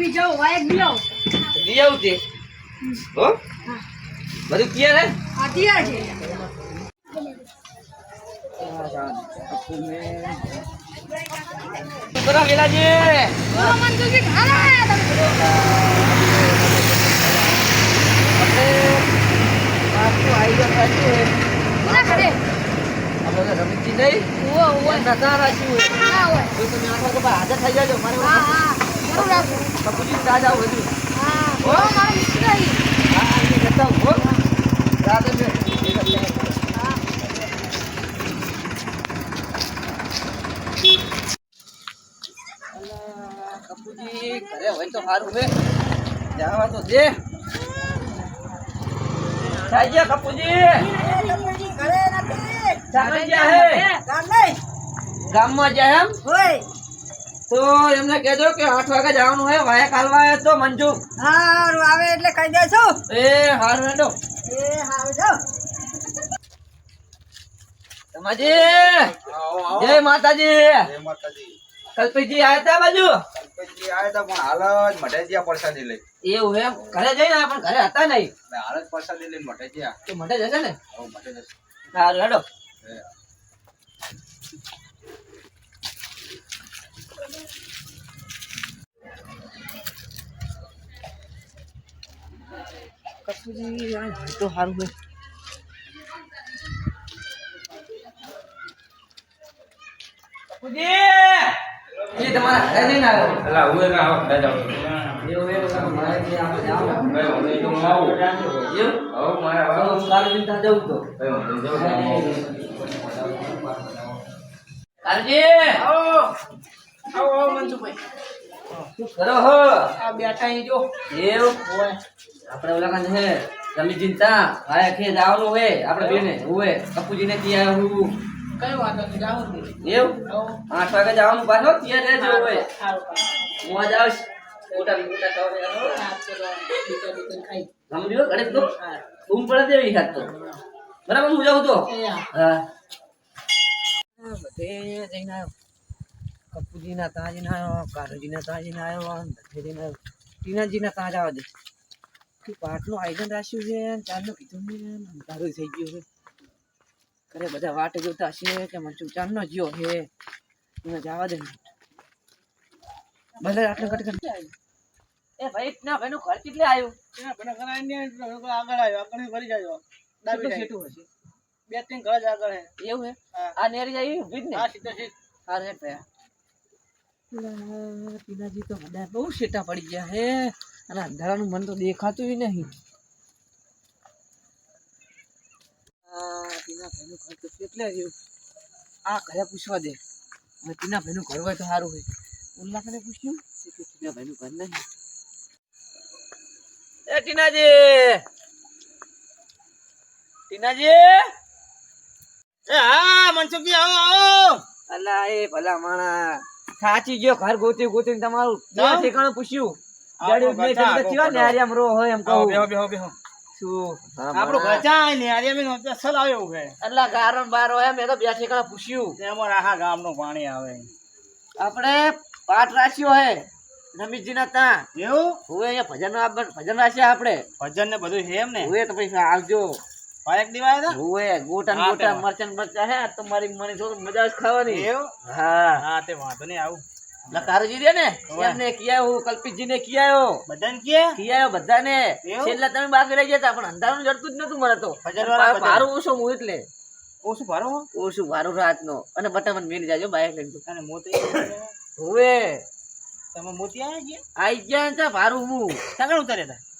બી જાઓ વાયક બી આવો દિયાવ તે હો બધું ક્લિયર હે આટિયા છે બરા વેલાજી બોલો મંજુજી ખાલા તમે આપકો આઈડિયા કાઢ્યું હે ના કરે આપણે રમીજી નહીં ઓ ઓ નતા રાખ્યું હે હા હોય તો તમે આખા કપા હાજર થઈ જાજો મારે હા હા જરૂર રાખો કપૂજી તાજા વધુ હા ઓ મારો મિત્ર અહીં હા એ જતા હો રાતે મે હા કપૂજી ઘરે હોય તો સારું હે જાવા તો દે થઈ ગયા કપૂજી ઘરે નથી ચાલે ગયા હે કામ નહીં ગામમાં જાય એમ હોય તો એમને કહેજો કે 8 વાગે જવાનું હે વાયા કાલવા તો મંજુ હારું આવે એટલે કહી દેજો એ હારું હેડો એ હારું જાઓ તમાજી જય માતાજી જય માતાજી કલ્પીજી આયા તા બાજુ કલ્પેશજી આયા તા પણ હાલ જ મઢેજિયા પ્રસાદી લઈ એવું એમ ઘરે જઈને પણ ઘરે હતા નહીં હાલ જ પ્રસાદી લઈને મઢેજિયા તો મટે જશે ને હવે મઢે જશે હારું હેડો કપૂજી આ તો સારું હે કપૂજી એ તમારા ઘરે જઈને આવ્યો અલા હું એના આવો ખાઈ જાવ એવું એવું મારે જે આપણે જાવ ભાઈ હું તો આવું એવું હવે મારે તો હું કાલે દિન જવું તો ભાઈ હું તો કાલજી આવો આવો મંજુભાઈ શું કરો હો આ બેઠા અહીં જો એવું આપણે ઓલા કાન છે તમે ચિંતા આયા ખે જવાનું હોય આપણે બેને હોય કપૂજીને ત્યાં હું કઈ વાંધો નહીં જાઉં એવું 8 વાગે જવાનું પાછો ત્યાં રહેજો હોય સારું મોજ આવશે મોટા ખાઈ સમજો ઘરે તો બૂમ પડે દેવી ખાત તો બરાબર હું જાઉં તો હા બધે જઈને આવ્યો કપૂજીના ત્યાં જઈને આવ્યો કારુજીના ત્યાં જઈને આવ્યો બધે જઈને આવ્યો ટીનાજીના ત્યાં જવા દે તું પાટનું આયોજન રાખ્યું છે ચારનું કીધું ને અંધારું થઈ ગયું છે ઘરે બધા વાટ જોતા હશે કે મચું ચાંદનો જ્યો હે એને જવા દે ભલે આટલું કટ એ ભાઈ ના ભાઈનું ઘર કેટલે આવ્યું આગળ આવ્યો આગળ વળી જાય ડાબી કેટલું સાઈડ છેટું હશે બે ત્રણ ઘર જ આગળ હે એવું હે હા. આ નેરી જાય ઊભી જ ને હા સીધા સીધ હા રે ભયા ટીનાજી તો બધા બહુ શેટા પડી ગયા હે અને અંધારાનું મન તો દેખાતું નહીં ટીના ભાઈનું ઘર તો કેટલે રહ્યું આ ઘરે પૂછવા દે હવે ટીના ભાઈનું ઘર હોય તો સારું હોય ઉલ્લા કને પૂછ્યું કે ટીના ભાઈનું ઘર નહીં એ ટીનાજી ટીનાજી એ હા મનસુખજી આવો આવો અલા એ ભલા માણા સાચી ગયો ઘર ગોતી ગોતીને તમારું જાઓ. ઠેકાણું પૂછ્યું આપણું ગાડી ઘર ચા, મેં કેવા ને આર્યામ રો હોય એમ કહું બેહો બેહો શું આપણું ઘર ચા ને આજે મેં અસલ આવ્યો છે અલ્લા ગારણ બાર હોય મેં તો બે ઠેકાણા પૂછ્યું તેમાં આખા ગામનું પાણી આવે આપણે પાઠ રાખ્યો હે રમીશજીના તાં એવું હવે અહીંયા ભજન રાખ્યા આપણે ભજન ને બધું છે એમ ને હવે તો પૈસા આવજો પાયક દીવાય હતા હવે ગોટા ને હા, ગોટા તેમાં. મરચા હે આજ તો મારી મને થોડું મજા જ ખાવાની એવું હા હા તે વાંધો નહીં આવું લકારુજી રે ને હવે. એમને કિયાયો કલ્પિતજીને કિયાયો બધાને કે કિયાયો બધાને એવું? છેલ્લા તમે બાકી રહી જતા પણ અંધારું જડતું જ નતું મને તો ભજનવાળા બધા. ભારું ઓછો હું એટલે ઓછું ભારો ઓછું ભારું રાતનો અને બટામણ મેલી જાજો બાઈક લઈને અને મોતી હોવે તમે મોતી આવ્યા ગયા આઈ ગયા ને ત્યાં ભારું હું સાગર ઉતાર્યા હતા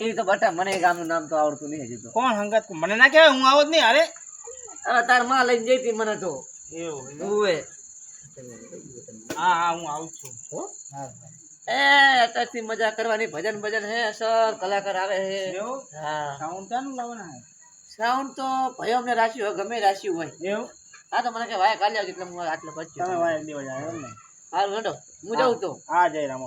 એ તો બટા મને એ ગામનું નામ તો આવડતું નહીં હજી તો કોણ હંગાત મને ના કહેવાય હું આવો જ નહીં અરે હવે તાર માં લઈને જઈ હતી મને તો એવું હોવે હા હા હું આવું જ છું હો? હા એ અત્યારથી મજા કરવાની ભજન ભજન હે સર કલાકાર આવે હે એવું હા સાઉન્ડ ચાનું લાવવાના હે શ્રાવણ તો ભાઈઓ અમને રાખ્યું હોય ગમે રાખ્યું હોય એવું હા તો મને કે વાય કાલે આવજો એટલે હું આટલો તમે બચ્યો વાયક દીવા જાય એમ ને હારું હેડો હું જાઉં તો હા જય રામ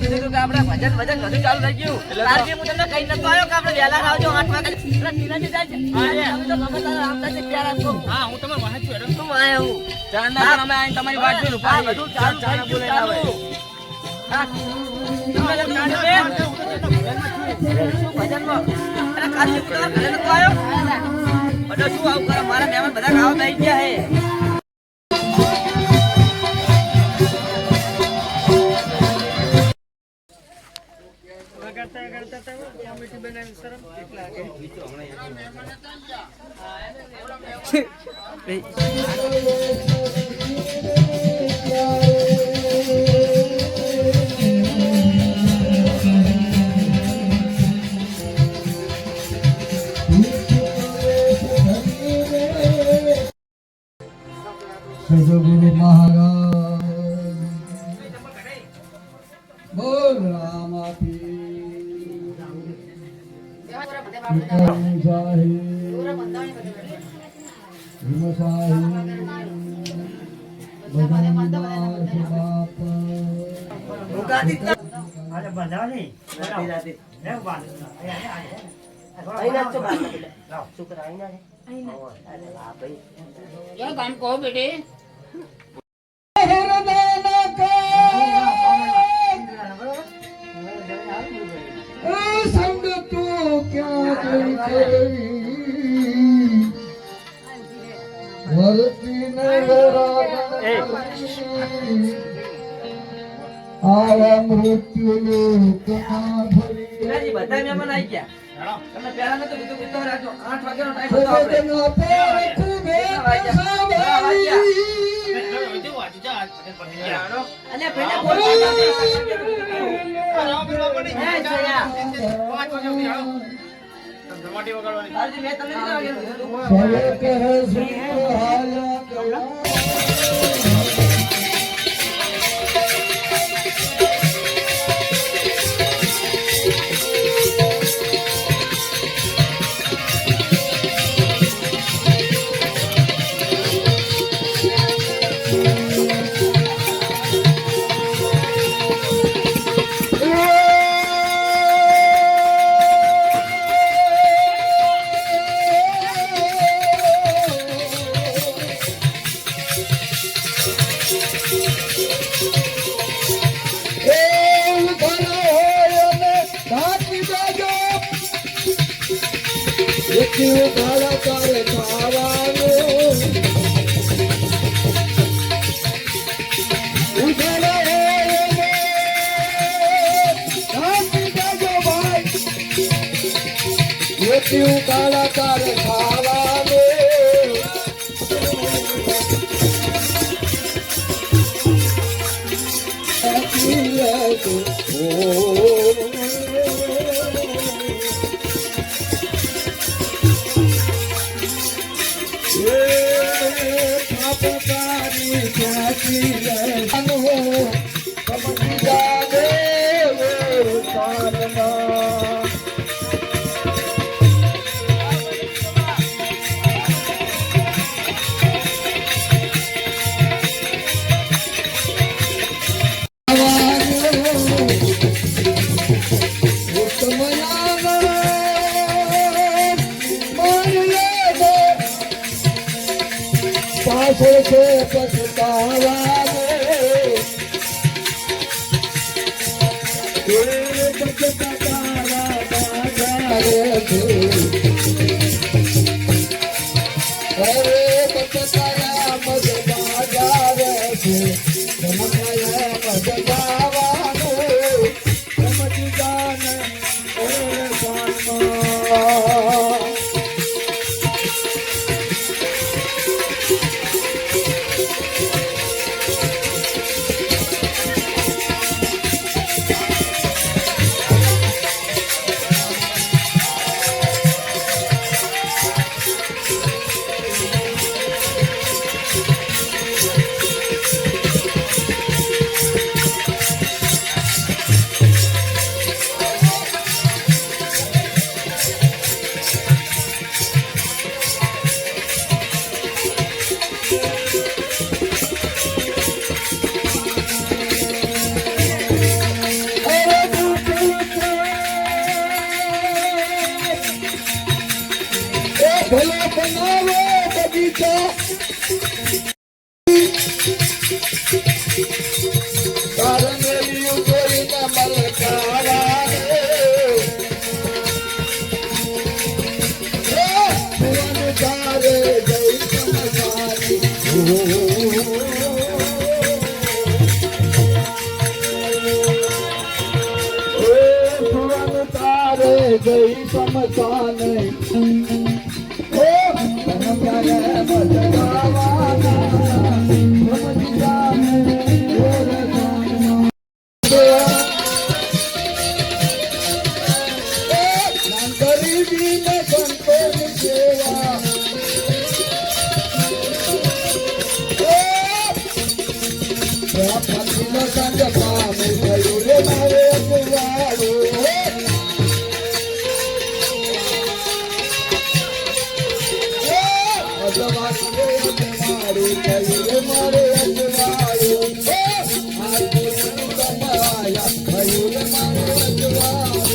કીધું કે આપણે ભજન બધું ચાલુ થઈ ગયું. તારજી હું તમને કઈ નતો આવ્યો કે આપણે વહેલા આવજો 8 વાગે. એટલે ટીનાજી જાય છે. તમે તો ગમે તારે આવતા છે ત્યારે આપો. હા હું તમારે વાહન છું હેડો. શું આયા હું? ચાંદા અમે આઈને તમારી વાત જોઈ હા, બધું ચાલુ થઈ ગયું, ચાલુ. હા. તમે લોકો ચાલુ છે? શું ભજનમાં? અરે કાલજી હું તમારા ઘરે નતો આવ્યો? બધો શું આવું કરે? મારા મહેમાન બધા ખાવા બેસી ગયા હે. કોમેડી બનાવી શરમ કેટલા કે સદગુરુ મહારાજ બોલ રામાપી સંગ તું ક્યાં વરતી આવા મૃત્યુ લોકમાં ટીનાજી, બધા મહેમાન આવી ગયા. તમે પહેલા નતો કીધું કે તો રાખજો. 8 વાગ્યાનો ટાઈમ હતો આપણે. અલ્યા પેલા બોલ. તારજી મેં તમને કેટલા વાગે કાળા તારે ખાવાનું પાછળ છે પછતાવા રે ગઈ સમસાને ઓ ધનમ્યાને બદલાવાના સમજીજાને ઓરસાના ગરીબીને સંતોની સેવા પતિનો સંગ પામે થયું રે મારે અજવાળો અજવાળું રે મારું થયું રે મારે અજવાળો આ ગુરુ કમાયા થયું રે મારે અજવાળો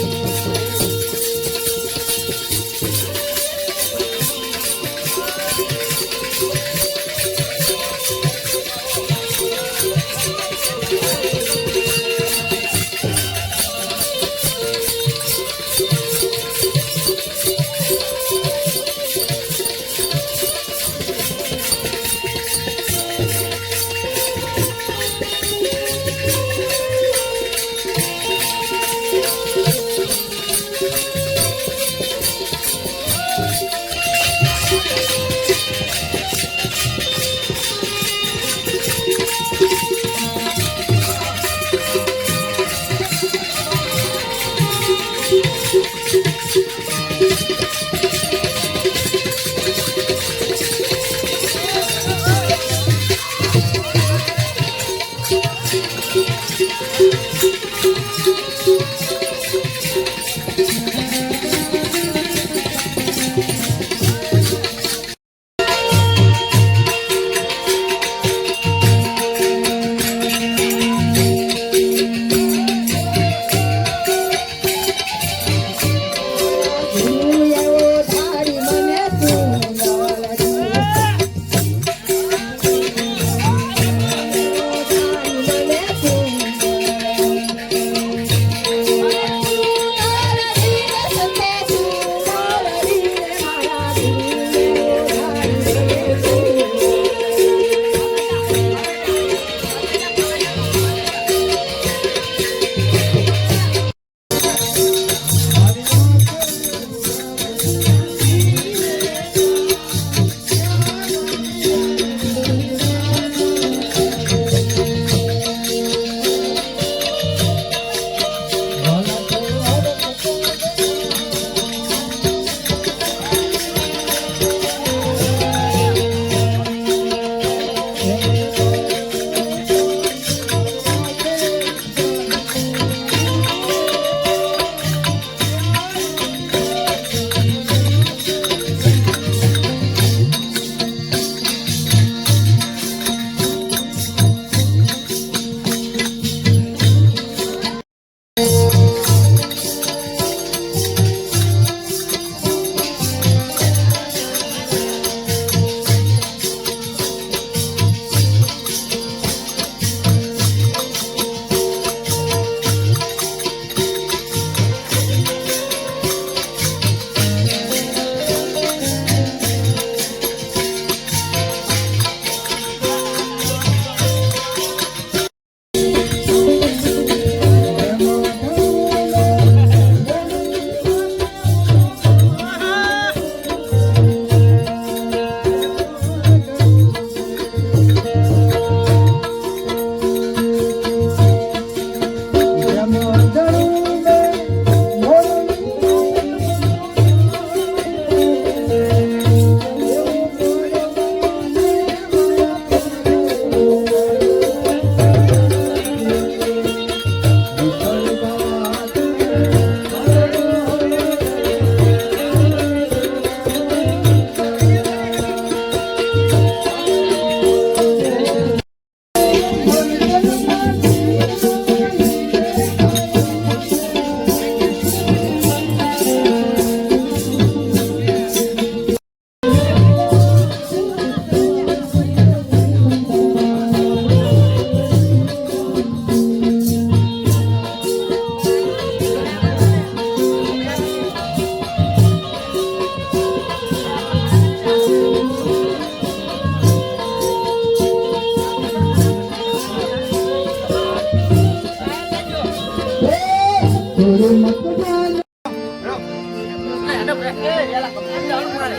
વેલા કંપની જવાનું મારે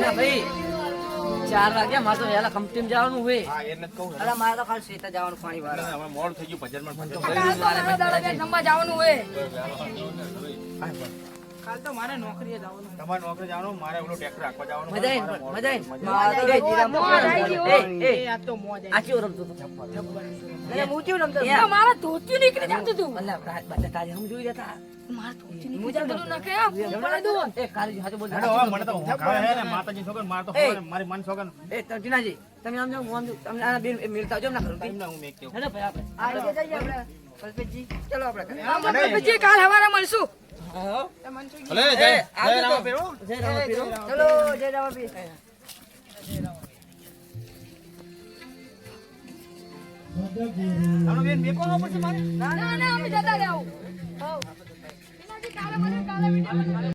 ના ભાઈ 4 વાગ્યા મારે તો વેલા કંપની જવાનું હોય હા એટલે જ કહું અરે મારે તો ખાલી શેતા જવાનું પાણી વાળા હવે મોડ થઈ ગયું ભજનમાં કાલ તો મારે નોકરીએ જવાનું તમારે નોકરી જવાનું મારે ઓલો ટ્રેક્ટર રાખવા જવાનું મજા આવી આ કેવું રમતું હતું હું કેવું રમતો મારા ધોતિયું નીકળી જતું તું અલ્યા રાત બાદ તાજે હમ જોઈ રહ્યા મારા ધોતિયું નીકળી જતું નાખે આ પડી દો એ કાલી હાથે બોલ હેડો, હવે મને તો ઊંઘ આવે છે ને માતાજી છોકન માર તો એ. મારી મન છોકન એ તર્જુનાજી તમે આમ જો હું આમ જો તમને આ બેન મિલતા જો ના કરું ટાઈમ ના હું મેક કેવું હેડો ભાઈ આપણે આજે જઈએ આપણે કલ્પેશજી ચલો આપણે ઘરે. પછી કાલ સવારે મળશું હા ભલે એ, જય આવજો જય તો. રામા પીરો જય રામા પીરો. ચલો જય રામા પીર આપણો બેન મેકો આવવો પડશે મારે ના ના અમે જતા રહે આવું કાલે મને કાલે